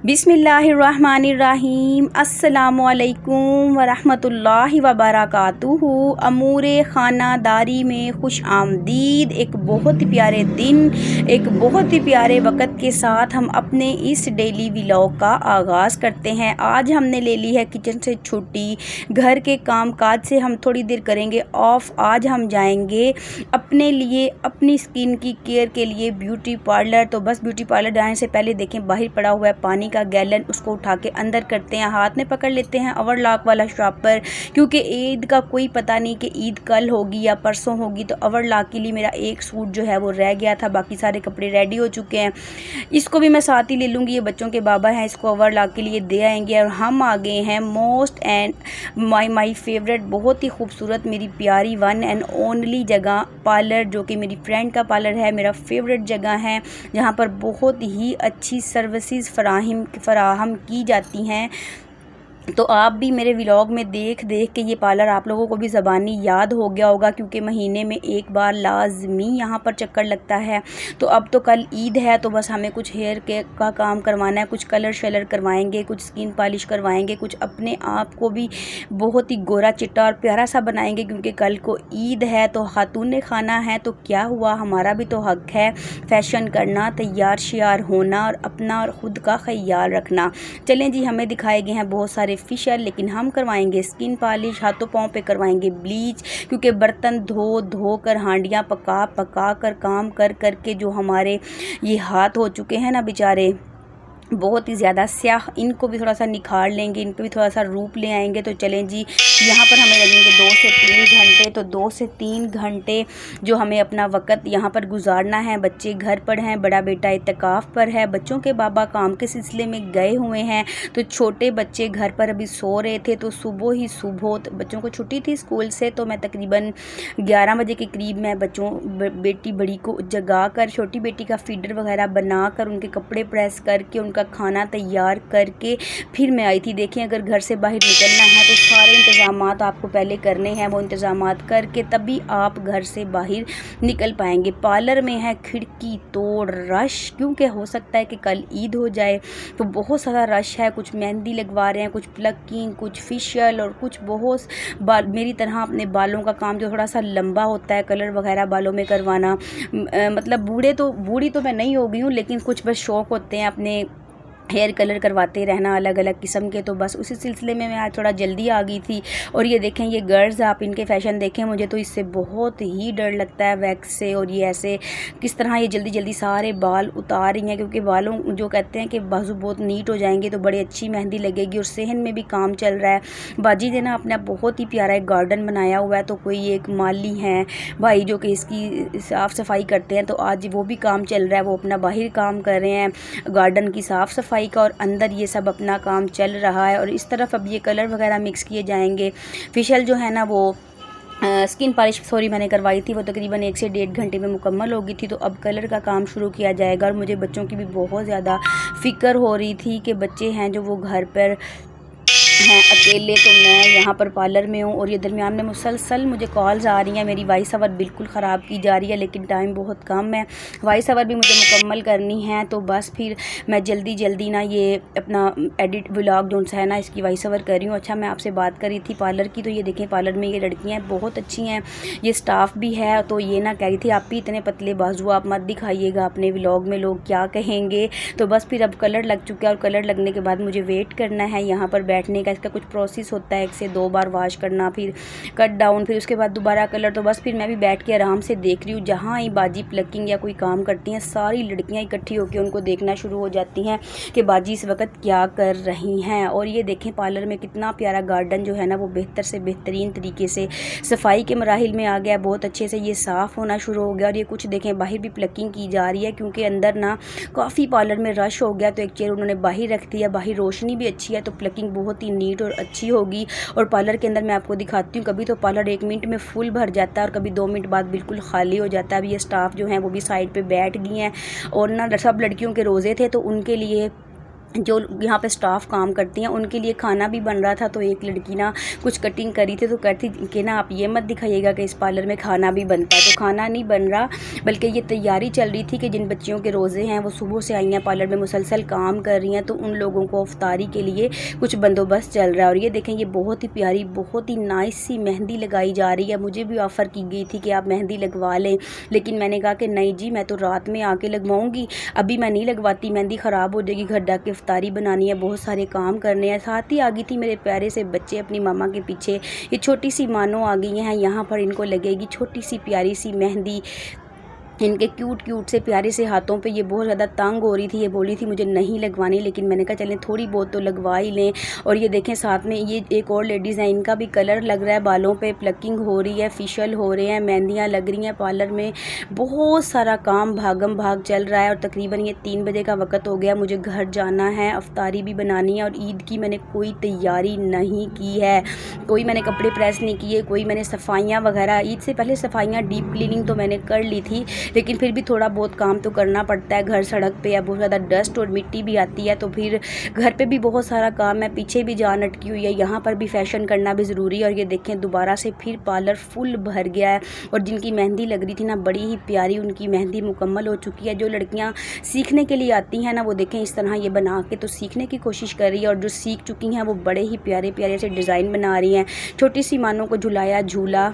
बिस्मिल्लाहिर्रहमानिर्रहीम अस्सलामुअलैकुम वरहमतुल्लाहि वबरकातुहू। अमूरे ख़ानादारी में खुश आमदीद। एक बहुत ही प्यारे दिन, एक बहुत ही प्यारे वक़्त के साथ हम अपने इस डेली व्लॉग का आगाज़ करते हैं। आज हमने ले ली है किचन से छुट्टी, घर के काम काज से हम थोड़ी देर करेंगे ऑफ। आज हम जाएंगे अपने लिए, अपनी स्किन की केयर के लिए ब्यूटी पार्लर। तो बस ब्यूटी पार्लर जाने से पहले देखें बाहर पड़ा हुआ है पानी का गैलन, उसको उठा के अंदर करते हैं, हाथ में पकड़ लेते हैं ओवरलॉक वाला शॉपर, क्योंकि ईद का कोई पता नहीं कि ईद कल होगी या परसों होगी। तो ओवरलॉक के लिए मेरा एक सूट जो है वो रह गया था, बाकी सारे कपड़े रेडी हो चुके हैं। इसको भी मैं साथ ही ले लूँगी, ये बच्चों के बाबा हैं, इसको ओवरलॉक के लिए दे आएंगे। और हम आ गए हैं मोस्ट एंड माई फेवरेट, बहुत ही खूबसूरत, मेरी प्यारी वन एंड ओनली जगह पार्लर, जो कि मेरी फ्रेंड का पार्लर है, मेरा फेवरेट जगह है, जहाँ पर बहुत ही अच्छी सर्विसेज फराहम की जाती हैं। तो आप भी मेरे व्लॉग में देख के ये पार्लर आप लोगों को भी ज़बानी याद हो गया होगा, क्योंकि महीने में एक बार लाजमी यहाँ पर चक्कर लगता है। तो अब तो कल ईद है, तो बस हमें कुछ हेयर के का काम करवाना है, कुछ कलर शलर करवाएंगे, कुछ स्किन पॉलिश करवाएंगे, कुछ अपने आप को भी बहुत ही गोरा चिट्टा और प्यारा सा बनाएंगे, क्योंकि कल को ईद है। तो खातून खाना है तो क्या हुआ, हमारा भी तो हक है फैशन करना, तैयार श्यार होना और अपना और ख़ुद का ख्याल रखना। चलें जी, हमें दिखाए गए हैं बहुत सारे फेशियल, लेकिन हम करवाएंगे स्किन पॉलिश, हाथों पाँव पे करवाएंगे ब्लीच, क्योंकि बर्तन धो कर, हांडियाँ पका कर, काम कर के जो हमारे ये हाथ हो चुके हैं ना बेचारे बहुत ही ज़्यादा स्याह, इनको भी थोड़ा सा निखार लेंगे, इन पर भी थोड़ा सा रूप ले आएंगे। तो चलें जी, यहाँ पर हमें लगेंगे 2 से 3 घंटे। तो 2 से 3 घंटे जो हमें अपना वक़्त यहाँ पर गुजारना है। बच्चे घर पर हैं, बड़ा बेटा इत्तिकाफ़ पर है, बच्चों के बाबा काम के सिलसिले में गए हुए हैं, तो छोटे बच्चे घर पर अभी सो रहे थे। तो सुबह बच्चों को छुट्टी थी स्कूल से, तो मैं तकरीबन 11 बजे के करीब मैं बेटी बड़ी को जगा कर, छोटी बेटी का फीडर वगैरह बना कर, उनके कपड़े प्रेस करके, उनका खाना तैयार करके फिर मैं आई थी। देखें, अगर घर से बाहर निकलना है तो सारे इंतज़ामात आपको पहले करने हैं, वो इंतज़ामात करके तभी आप घर से बाहर निकल पाएंगे। पार्लर में है खिड़की तोड़ रश, क्योंकि हो सकता है कि कल ईद हो जाए, तो बहुत सारा रश है। कुछ मेहंदी लगवा रहे हैं, कुछ प्लकिंग, कुछ फेशियल और कुछ बहुत मेरी तरह अपने बालों का काम जो थोड़ा सा लंबा होता है, कलर वगैरह बालों में करवाना। मतलब बूढ़ी तो मैं नहीं हो गई हूँ, लेकिन कुछ बस शौक़ होते हैं अपने हेयर कलर करवाते रहना अलग अलग किस्म के। तो बस उसी सिलसिले में मैं आज थोड़ा जल्दी आ गई थी। और ये देखें, ये गर्ल्स, आप इनके फ़ैशन देखें, मुझे तो इससे बहुत ही डर लगता है वैक्स से। और ये ऐसे किस तरह ये जल्दी जल्दी सारे बाल उतार रही हैं, क्योंकि बालों जो कहते हैं कि बाजू बहुत नीट हो जाएंगे तो बड़ी अच्छी मेहंदी लगेगी। और सहन में भी काम चल रहा है। बाजी ने ना अपना बहुत ही प्यारा एक गार्डन बनाया हुआ है, तो कोई एक माली हैं भाई जो कि इसकी साफ़ सफाई करते हैं, तो आज वो भी काम चल रहा है, वो अपना बाहर काम कर रहे हैं गार्डन की साफ़ सफाई का, और अंदर ये सब अपना काम चल रहा है। और इस तरफ अब ये कलर वगैरह मिक्स किए जाएंगे। फेशियल जो है ना वो स्किन पॉलिश मैंने करवाई थी, वो तकरीबन 1 से 1.5 घंटे में मुकम्मल हो गई थी। तो अब कलर का काम शुरू किया जाएगा। और मुझे बच्चों की भी बहुत ज़्यादा फ़िक्र हो रही थी कि बच्चे हैं जो वो घर पर हैं अकेले, तो मैं यहाँ पर पार्लर में हूँ। और ये दरमियान में मुसलसल मुझे कॉल्स आ रही हैं, मेरी वॉइस ओवर बिल्कुल ख़राब की जा रही है, लेकिन टाइम बहुत कम है, वॉइस ओवर भी मुझे मुकम्मल करनी है। तो बस फिर मैं जल्दी ना ये अपना एडिट व्लॉग जो है ना, इसकी वॉइस ओवर कर रही हूँ। अच्छा, मैं आपसे बात कर रही थी पार्लर की, तो ये देखें पार्लर में ये लड़कियाँ बहुत अच्छी हैं, ये स्टाफ भी है। तो ये ना कह रही थी आप भी इतने पतले बाजू आप मत दिखाइएगा अपने व्लॉग में, लोग क्या कहेंगे। तो बस फिर अब कलर लग चुका है, और कलर लगने के बाद मुझे वेट करना है यहाँ पर बैठने का। इसका कुछ प्रोसेस होता है, 1 से 2 बार वॉश करना, फिर कट डाउन, फिर उसके बाद दोबारा कलर। तो बस फिर मैं भी बैठ के आराम से देख रही हूँ। जहाँ ही बाजी प्लकिंग या कोई काम करती हैं, सारी लड़कियाँ इकट्ठी होकर उनको देखना शुरू हो जाती हैं कि बाजी इस वक्त क्या कर रही हैं। और ये देखें पार्लर में कितना प्यारा गार्डन जो है ना वो बेहतर से बेहतरीन तरीके से सफाई के मराहिल में आ गया, बहुत अच्छे से ये साफ़ होना शुरू हो गया। और ये कुछ देखें बाहर भी प्लकिंग की जा रही है, क्योंकि अंदर ना काफ़ी पार्लर में रश हो गया, तो एक चेयर उन्होंने बाहर रख दिया। बाहर रोशनी भी अच्छी है, तो प्लकिंग बहुत ही नीट और अच्छी होगी। और पार्लर के अंदर मैं आपको दिखाती हूँ, कभी तो पार्लर 1 मिनट में फुल भर जाता है और कभी 2 मिनट बाद बिल्कुल खाली हो जाता है। अब ये स्टाफ जो हैं वो भी साइड पे बैठ गई हैं, और ना सब लड़कियों के रोज़े थे, तो उनके लिए जो यहाँ पे स्टाफ काम करती हैं उनके लिए खाना भी बन रहा था। तो एक लड़की ना कुछ कटिंग करी थी तो कहती कि ना आप ये मत दिखाइएगा कि इस पार्लर में खाना भी बनता है। तो खाना नहीं बन रहा, बल्कि ये तैयारी चल रही थी कि जिन बच्चियों के रोज़े हैं वो सुबह से आई हैं पार्लर में, मुसलसल काम कर रही हैं, तो उन लोगों को इफ्तारी के लिए कुछ बंदोबस्त चल रहा है। और ये देखें, ये बहुत ही प्यारी, बहुत ही नाइस सी मेहंदी लगाई जा रही है। मुझे भी ऑफ़र की गई थी कि आप मेहंदी लगवा लें, लेकिन मैंने कहा कि नहीं जी, मैं तो रात में आके लगवाऊँगी, अभी मैं नहीं लगवाती, मेहंदी ख़राब हो जाएगी, घर जाके इफ्तारी बनानी है, बहुत सारे काम करने हैं। साथ ही आ गई थी मेरे प्यारे से बच्चे अपनी मामा के पीछे। ये छोटी सी मानो आ गई हैं, यहाँ पर इनको लगेगी छोटी सी प्यारी सी मेहंदी। इनके क्यूट क्यूट से प्यारे से हाथों पे ये बहुत ज़्यादा तंग हो रही थी, ये बोली थी मुझे नहीं लगवानी, लेकिन मैंने कहा चलें थोड़ी बहुत तो लगवा ही लें। और ये देखें साथ में ये एक और लेडीज़ हैं, इनका भी कलर लग रहा है, बालों पे प्लकिंग हो रही है, फेशियल हो रहे हैं, मेहंदियाँ लग रही हैं पार्लर में। बहुत सारा काम भागम भाग चल रहा है और तकरीबन ये 3 बजे का वक्त हो गया। मुझे घर जाना है, अफ्तारी भी बनानी है और ईद की मैंने कोई तैयारी नहीं की है, कोई मैंने कपड़े प्रेस नहीं किए, कोई मैंने सफाइयाँ वगैरह, ईद से पहले सफाइयाँ डीप क्लीनिंग तो मैंने कर ली थी, लेकिन फिर भी थोड़ा बहुत काम तो करना पड़ता है। घर सड़क पे है, बहुत ज़्यादा डस्ट और मिट्टी भी आती है, तो फिर घर पे भी बहुत सारा काम है, पीछे भी जान अटकी हुई है, यहाँ पर भी फैशन करना भी ज़रूरी है। और ये देखें दोबारा से फिर पार्लर फुल भर गया है। और जिनकी मेहंदी लग रही थी ना बड़ी ही प्यारी, उनकी मेहंदी मुकम्मल हो चुकी है। जो लड़कियाँ सीखने के लिए आती हैं ना, वो देखें इस तरह ये बना के तो सीखने की कोशिश कर रही है, और जो सीख चुकी हैं वो बड़े ही प्यारे प्यारे से डिज़ाइन बना रही हैं। छोटी सी मानों को झुलाया झूला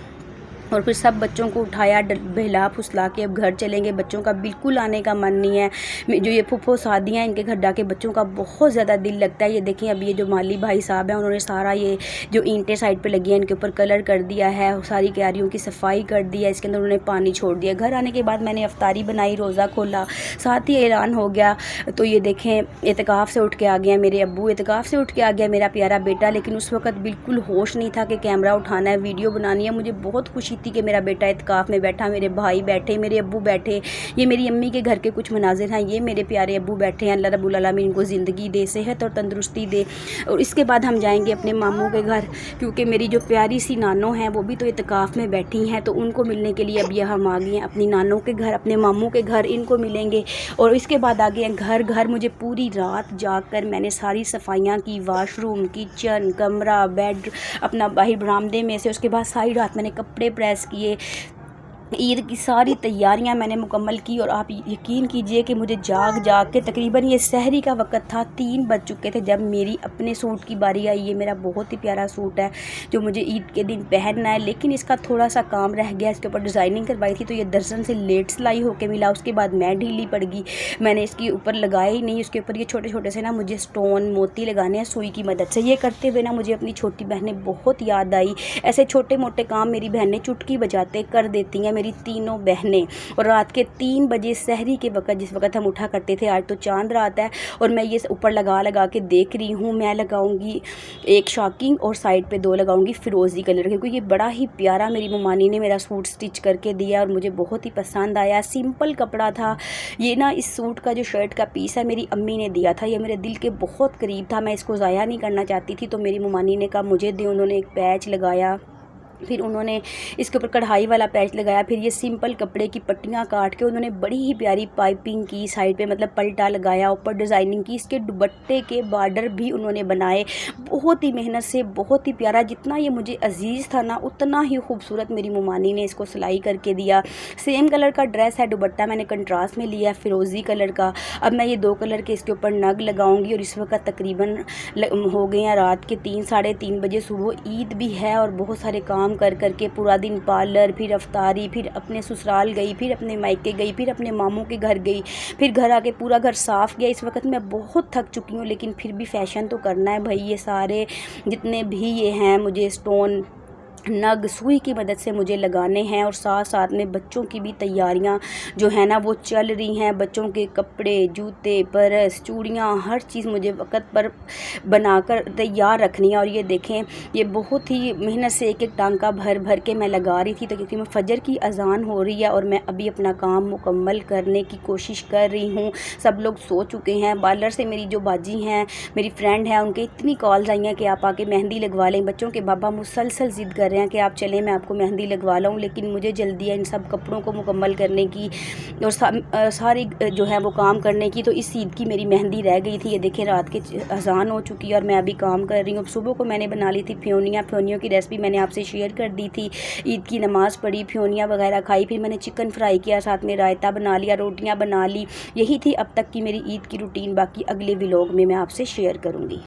और फिर सब बच्चों को उठाया, बहला फुसला के अब घर चलेंगे। बच्चों का बिल्कुल आने का मन नहीं है। जो ये फुफ्फो शादियाँ इनके घर जाके बच्चों का बहुत ज़्यादा दिल लगता है। ये देखें अब ये जो माली भाई साहब हैं उन्होंने सारा ये जो ईंटें साइड पे लगी हैं इनके ऊपर कलर कर दिया है, सारी क्यारियों की सफाई कर दी है, इसके अंदर उन्होंने पानी छोड़ दिया। घर आने के बाद मैंने अफ्तारी बनाई, रोज़ा खोला, साथ ही ऐलान हो गया। तो ये देखें इत्काफ़ से उठ के आ गए हैं मेरे अब्बू, इत्काफ़ से उठ के आ गया मेरा प्यारा बेटा, लेकिन उस वक्त बिल्कुल होश नहीं था कि कैमरा उठाना है, वीडियो बनानी है। मुझे बहुत खुशी थी कि मेरा बेटा इत्काफ़ में बैठा, मेरे भाई बैठे, मेरे अब्बू बैठे। ये मेरी अम्मी के घर के कुछ मनाजिर हैं, ये मेरे प्यारे अब्बू बैठे हैं। अल्लाह रब्बुल आलमीन इनको ज़िंदगी दे, सेहत और तंदुरुस्ती दे। और इसके बाद हम जाएंगे अपने मामू के घर, क्योंकि मेरी जो प्यारी सी नानो हैं वो भी तो इत्काफ़ में बैठी हैं, तो उनको मिलने के लिए अब यह हम आ गए हैं अपनी नानों के घर, अपने मामू के घर, इनको मिलेंगे। और इसके बाद आ गए हैं घर। घर मुझे पूरी रात जाग कर मैंने सारी सफाइयाँ की, वाशरूम, किचन, कमरा, बेड, अपना बाहर बरामदे में से। उसके बाद सारी रात मैंने कपड़े प्रेस किए, ईद की सारी तैयारियां मैंने मुकम्मल की। और आप यकीन कीजिए कि मुझे जाग जाग के तकरीबन ये सहरी का वक्त था, 3 बज चुके थे जब मेरी अपने सूट की बारी आई। ये मेरा बहुत ही प्यारा सूट है जो मुझे ईद के दिन पहनना है, लेकिन इसका थोड़ा सा काम रह गया। इसके ऊपर डिज़ाइनिंग करवाई थी तो ये दर्जन से लेट सिलाई होकर मिला। उसके बाद मैं ढीली पड़ गई, मैंने इसके ऊपर लगाया ही नहीं। उसके ऊपर ये छोटे छोटे से ना मुझे स्टोन मोती लगाने हैं सुई की मदद से। ये करते हुए ना मुझे अपनी छोटी बहनें बहुत याद आई। ऐसे छोटे मोटे काम मेरी बहनें चुटकी बजाते कर देती हैं, मेरी तीनों बहनें। और रात के 3 बजे सहरी के वक्त, जिस वक्त हम उठा करते थे, आज तो चांद रात है और मैं ये ऊपर लगा लगा के देख रही हूँ। मैं लगाऊंगी एक शॉकिंग और साइड पे 2 लगाऊंगी फिरोज़ी कलर के, क्योंकि ये बड़ा ही प्यारा मेरी ममानी ने मेरा सूट स्टिच करके दिया और मुझे बहुत ही पसंद आया। सिंपल कपड़ा था ये ना, इस सूट का जो शर्ट का पीस है मेरी अम्मी ने दिया था, ये मेरे दिल के बहुत करीब था, मैं इसको ज़ाया नहीं करना चाहती थी। तो मेरी ममानी ने कहा मुझे दे, उन्होंने एक पैच लगाया, फिर उन्होंने इसके ऊपर कढ़ाई वाला पैच लगाया, फिर ये सिंपल कपड़े की पट्टियाँ काट के उन्होंने बड़ी ही प्यारी पाइपिंग की, साइड पे मतलब पलटा लगाया, ऊपर डिज़ाइनिंग की। इसके दुपट्टे के बॉर्डर भी उन्होंने बनाए बहुत ही मेहनत से, बहुत ही प्यारा। जितना ये मुझे अजीज़ था ना उतना ही खूबसूरत मेरी ममानी ने इसको सिलाई करके दिया। सेम कलर का ड्रेस है, दुपट्टा मैंने कंट्रास्ट में लिया फिरोज़ी कलर का। अब मैं ये 2 कलर के इसके ऊपर नग लगाऊंगी। और इस वक्त तकरीबन हो गए हैं रात के 3 साढ़े 3 बजे। सुबह ईद भी है और बहुत सारे काम कर करके पूरा दिन पार्लर, फिर अफ्तारी, फिर अपने ससुराल गई, फिर अपने मायके गई, फिर अपने मामू के घर गई, फिर घर आके पूरा घर साफ़ किया। इस वक्त मैं बहुत थक चुकी हूँ, लेकिन फिर भी फ़ैशन तो करना है भाई। ये सारे जितने भी ये हैं मुझे स्टोन नग सुई की मदद से मुझे लगाने हैं। और साथ साथ में बच्चों की भी तैयारियां जो है ना वो चल रही हैं। बच्चों के कपड़े, जूते, पर्स, चूड़ियां, हर चीज़ मुझे वक्त पर बनाकर तैयार रखनी है। और ये देखें ये बहुत ही मेहनत से एक एक टांका भर भर के मैं लगा रही थी, तो क्योंकि मैं फ़जर की अजान हो रही है और मैं अभी अपना काम मुकम्मल करने की कोशिश कर रही हूँ। सब लोग सो चुके हैं। पार्लर से मेरी जो बाजी हैं, मेरी फ्रेंड है, उनके इतनी कॉल्स आई हैं कि आप आके मेहंदी लगवा लें। बच्चों के बाबा मुसलसल ज़िद कर कर रहे हैं कि आप चलें मैं आपको मेहंदी लगवा लाऊं, लेकिन मुझे जल्दी है इन सब कपड़ों को मुकम्मल करने की और सारी जो है वो काम करने की। तो इस ईद की मेरी मेहंदी रह गई थी। ये देखें रात के अजान हो चुकी है और मैं अभी काम कर रही हूँ। सुबह को मैंने बना ली थी फ्योनियों की रेसिपी मैंने आपसे शेयर कर दी थी। ईद की नमाज़ पढ़ी, फ्योनियाँ वगैरह खाई, फिर मैंने चिकन फ्राई किया, साथ में रायता बना लिया, रोटियाँ बना ली। यही थी अब तक की मेरी ईद की रूटीन। बाकी अगले व्लॉग में मैं आपसे शेयर करूँगी।